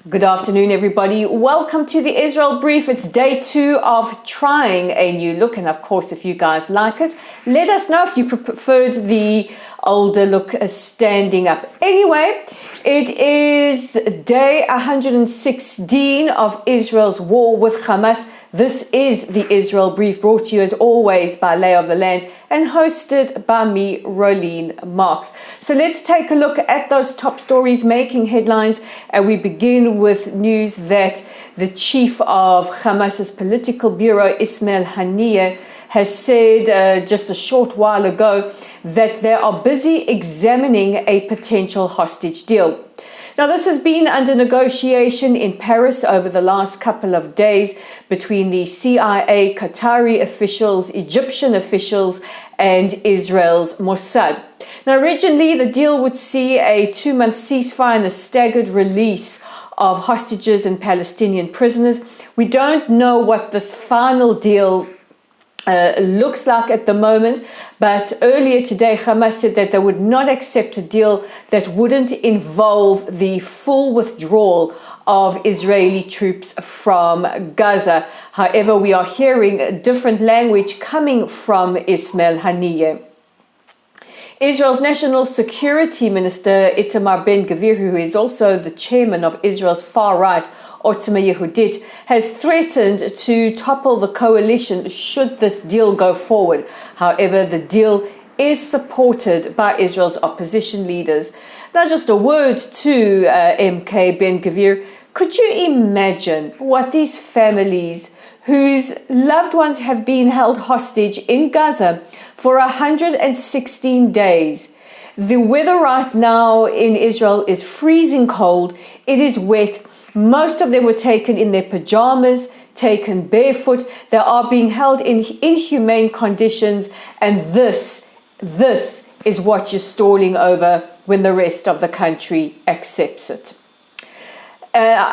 Good afternoon, everybody. Welcome to the Israel Brief. It's day 2 of trying a new look. And of course, if you guys like it, let us know if you preferred the older look standing up. Anyway, it is day 116 of Israel's war with Hamas. This is the Israel Brief, brought to you as always by Lay of the Land and hosted by me, Rolene Marks. So let's take a look at those top stories making headlines. And we begin with news that the chief of Hamas's political bureau, Ismail Haniyeh, has said just a short while ago that they are busy examining a potential hostage deal. Now, this has been under negotiation in Paris over the last couple of days between the CIA, Qatari officials, Egyptian officials, and Israel's Mossad. Now, originally, the deal would see a 2-month ceasefire and a staggered release of hostages and Palestinian prisoners. We don't know what this final deal looks like at the moment, but earlier today Hamas said that they would not accept a deal that wouldn't involve the full withdrawal of Israeli troops from Gaza. However, we are hearing different language coming from Ismail Haniyeh. Israel's National Security Minister Itamar Ben-Gvir, who is also the chairman of Israel's far-right Otzma Yehudit, has threatened to topple the coalition should this deal go forward. However, the deal is supported by Israel's opposition leaders. Now, just a word to MK Ben-Gvir. Could you imagine what these families whose loved ones have been held hostage in Gaza for 116 days. The weather right now in Israel is freezing cold. It is wet. Most of them were taken in their pajamas, taken barefoot. They are being held in inhumane conditions. And this is what you're stalling over when the rest of the country accepts it.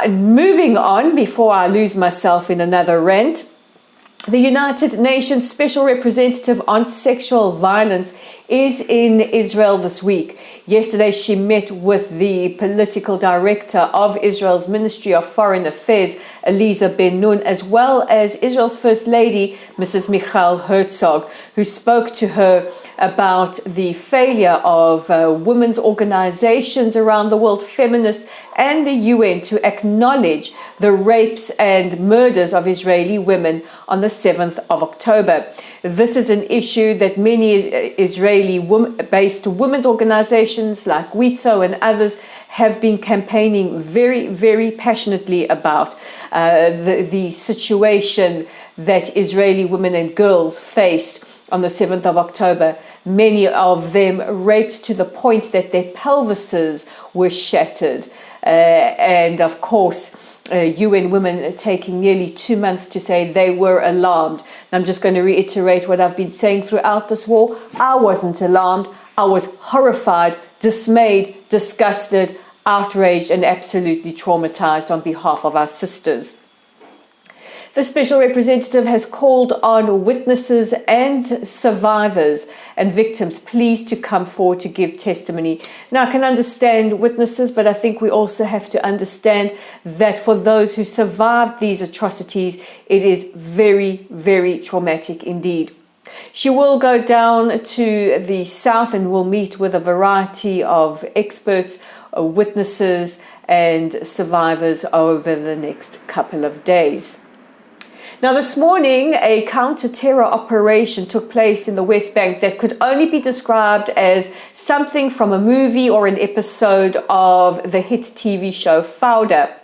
Moving on, before I lose myself in another rant, the United Nations Special Representative on Sexual Violence is in Israel this week. Yesterday, she met with the political director of Israel's Ministry of Foreign Affairs, Eliza Ben-Nun, as well as Israel's First Lady, Mrs. Michal Herzog, who spoke to her about the failure of women's organizations around the world, feminists, and the UN to acknowledge the rapes and murders of Israeli women on the 7th of October. This is an issue that many Israeli-based women's organizations like WITSO and others have been campaigning very, very passionately about the situation that Israeli women and girls faced on the 7th of October. Many of them raped to the point that their pelvises were shattered. And of course, UN Women taking nearly 2 months to say they were alarmed. And I'm just going to reiterate what I've been saying throughout this war. I wasn't alarmed. I was horrified, dismayed, disgusted, outraged, and absolutely traumatized on behalf of our sisters. The Special Representative has called on witnesses and survivors and victims please to come forward to give testimony. Now, I can understand witnesses, but I think we also have to understand that for those who survived these atrocities, it is very, very traumatic indeed. She will go down to the south and will meet with a variety of experts, witnesses, and survivors over the next couple of days. Now, this morning, a counter-terror operation took place in the West Bank that could only be described as something from a movie or an episode of the hit TV show Fauda.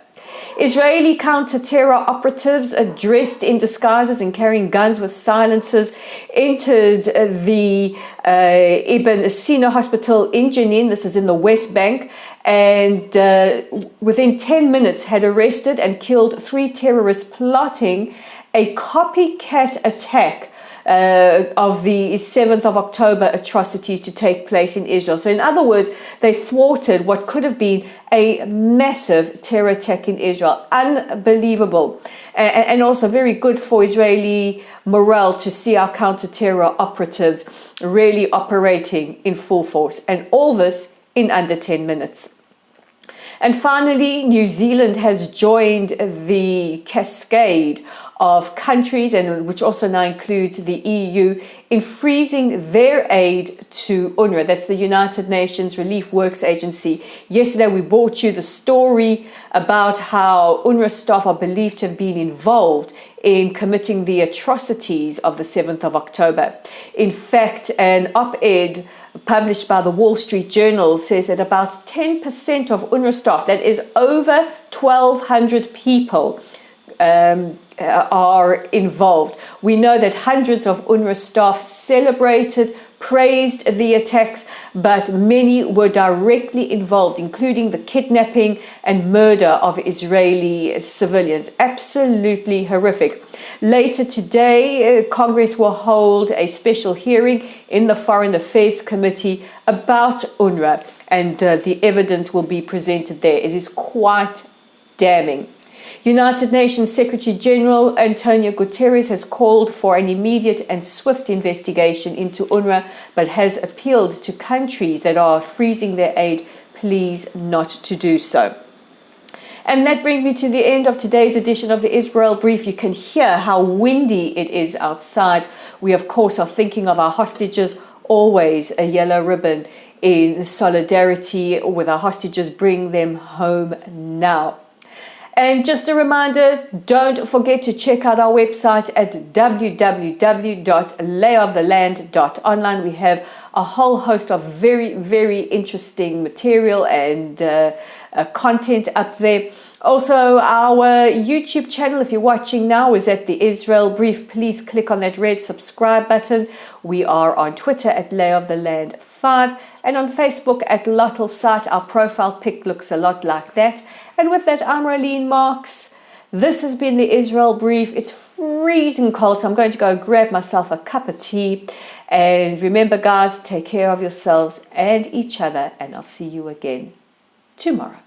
Israeli counter-terror operatives dressed in disguises and carrying guns with silencers entered the Ibn Sina hospital in Jenin, this is in the West Bank, and within 10 minutes had arrested and killed 3 terrorists plotting a copycat attack of the 7th of October atrocities to take place in Israel. So in other words, they thwarted what could have been a massive terror attack in Israel. Unbelievable. And also very good for Israeli morale to see our counter-terror operatives really operating in full force. And all this in under 10 minutes. And finally, New Zealand has joined the cascade of countries, and which also now includes the EU, in freezing their aid to UNRWA. That's the United Nations Relief Works Agency. Yesterday we brought you the story about how UNRWA staff are believed to have been involved in committing the atrocities of the 7th of October. In fact, an op-ed published by the Wall Street Journal says that about 10% of UNRWA staff, that is over 1,200 people, are involved. We know that hundreds of UNRWA staff celebrated, praised the attacks, but many were directly involved, including the kidnapping and murder of Israeli civilians. Absolutely horrific. Later today, Congress will hold a special hearing in the Foreign Affairs Committee about UNRWA, and the evidence will be presented there. It is quite damning. United Nations Secretary General Antonio Guterres has called for an immediate and swift investigation into UNRWA, but has appealed to countries that are freezing their aid, please not to do so. And that brings me to the end of today's edition of the Israel Brief. You can hear how windy it is outside. We, of course, are thinking of our hostages, always a yellow ribbon in solidarity with our hostages. Bring them home now. And just a reminder, don't forget to check out our website at www.layoftheland.online. We have a whole host of very, very interesting material and content up there. Also, our YouTube channel, if you're watching now, is at the Israel Brief. Please click on that red subscribe button. We are on Twitter at layoftheland5 and on Facebook at Lottel Site. Our profile pic looks a lot like that. And with that, I'm Rolene Marks. This has been the Israel Brief. It's freezing cold, so I'm going to go grab myself a cup of tea. And remember, guys, take care of yourselves and each other, and I'll see you again tomorrow.